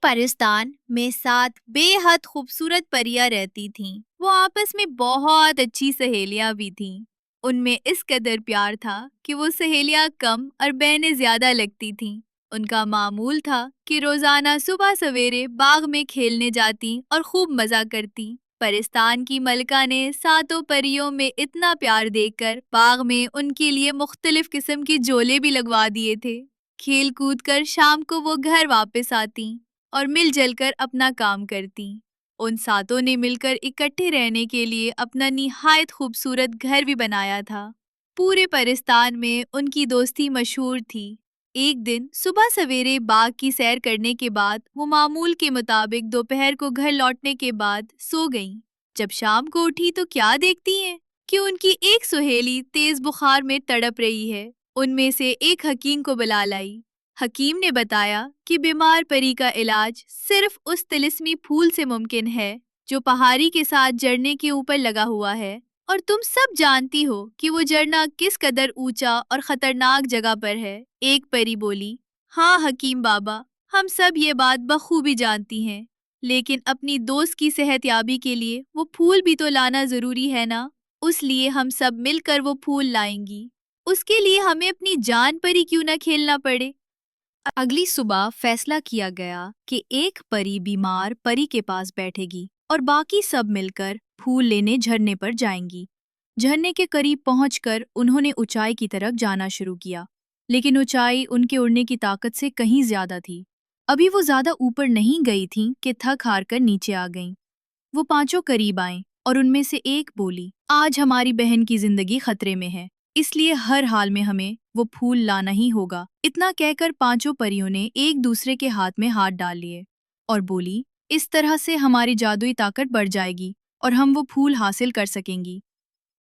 परिस्तान में 7 बेहद खूबसूरत परियां रहती थीं। वो आपस में बहुत अच्छी सहेलियां भी थीं। उनमें इस कदर प्यार था कि वो सहेलियां कम और बहनें ज्यादा लगती थीं। उनका मामूल था कि रोजाना सुबह सवेरे बाग में खेलने जाती और खूब मजा करती। परिस्तान की मलका ने सातों परियों में इतना प्यार देखकर बाग में उनके लिए मुख्तलिफ किस्म के झोले भी लगवा दिए थे। खेल कूद कर शाम को वो घर वापस आती और मिलजुल कर अपना काम करती। उन सातों ने मिलकर इकट्ठे रहने के लिए अपना निहायत खूबसूरत घर भी बनाया था। पूरे परिस्तान में उनकी दोस्ती मशहूर थी। एक दिन सुबह सवेरे बाग की सैर करने के बाद वो मामूल के मुताबिक दोपहर को घर लौटने के बाद सो गईं। जब शाम को उठी तो क्या देखती हैं कि उनकी एक सहेली तेज बुखार में तड़प रही है। उनमें से एक हकीम को बुला लाई। हकीम ने बताया कि बीमार परी का इलाज सिर्फ उस तिलिस्मी फूल से मुमकिन है जो पहाड़ी के साथ झरने के ऊपर लगा हुआ है, और तुम सब जानती हो कि वो झरना किस कदर ऊंचा और खतरनाक जगह पर है। एक परी बोली, हाँ हकीम बाबा, हम सब ये बात बखूबी जानती हैं, लेकिन अपनी दोस्त की सेहतयाबी के लिए वो फूल भी तो लाना जरूरी है ना। उस लिए हम सब मिलकर वो फूल लाएंगी। उसके लिए हमें अपनी जान परी क्यों न खेलना पड़े। अगली सुबह फैसला किया गया कि एक परी बीमार परी के पास बैठेगी और बाकी सब मिलकर फूल लेने झरने पर जाएंगी। झरने के करीब पहुंचकर उन्होंने ऊंचाई की तरफ जाना शुरू किया, लेकिन ऊंचाई उनके उड़ने की ताकत से कहीं ज्यादा थी। अभी वो ज्यादा ऊपर नहीं गई थीं कि थक हार कर नीचे आ गईं। वो पांचों करीब आईं और उनमें से एक बोली, आज हमारी बहन की जिंदगी खतरे में है, इसलिए हर हाल में हमें वो फूल लाना ही होगा। इतना कहकर पांचों परियों ने एक दूसरे के हाथ में हाथ डाल लिए और बोली, इस तरह से हमारी जादुई ताकत बढ़ जाएगी और हम वो फूल हासिल कर सकेंगी।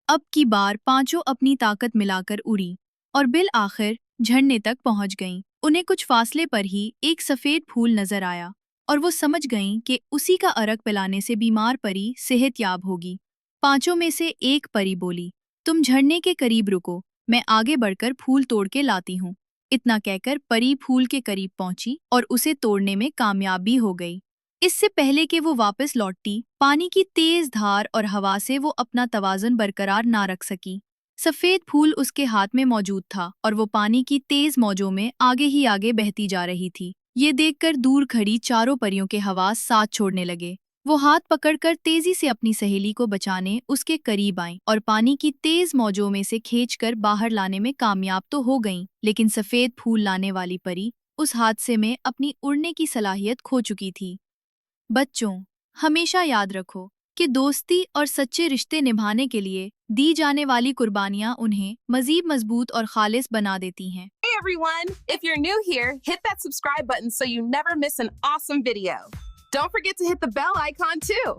अब की बार पांचों अपनी ताकत मिलाकर उड़ी और बिल आखिर झरने तक पहुंच गईं। उन्हें कुछ फासले पर ही एक सफेद फूल नजर आया और वो समझ गईं कि उसी का अरक पिलाने से बीमार परी सेहतयाब होगी। पांचों में से एक परी बोली, तुम झरने के करीब रुको, मैं आगे बढ़कर फूल तोड़ के लाती हूँ। इतना कहकर परी फूल के करीब पहुंची और उसे तोड़ने में कामयाब भी हो गई। इससे पहले कि वो वापस लौटती, पानी की तेज धार और हवा से वो अपना तवाज़ुन बरकरार ना रख सकी। सफेद फूल उसके हाथ में मौजूद था और वो पानी की तेज मौजों में आगे ही आगे बहती जा रही थी। ये देखकर दूर खड़ी चारों परियों के हवास साथ छोड़ने लगे। वो हाथ पकड़कर तेजी से अपनी सहेली को बचाने उसके करीब आईं और पानी की तेज मौजों में से खींचकर बाहर लाने में कामयाब तो हो गईं, लेकिन सफेद फूल लाने वाली परी उस हादसे में अपनी उड़ने की सलाहियत खो चुकी थी। बच्चों, हमेशा याद रखो कि दोस्ती और सच्चे रिश्ते निभाने के लिए दी जाने वाली कुर्बानियां उन्हें मजीद मजबूत और खालिस बना देती हैं। Hey everyone! If you're new here, hit that subscribe button so you never miss an awesome video. Don't forget to hit the bell icon too.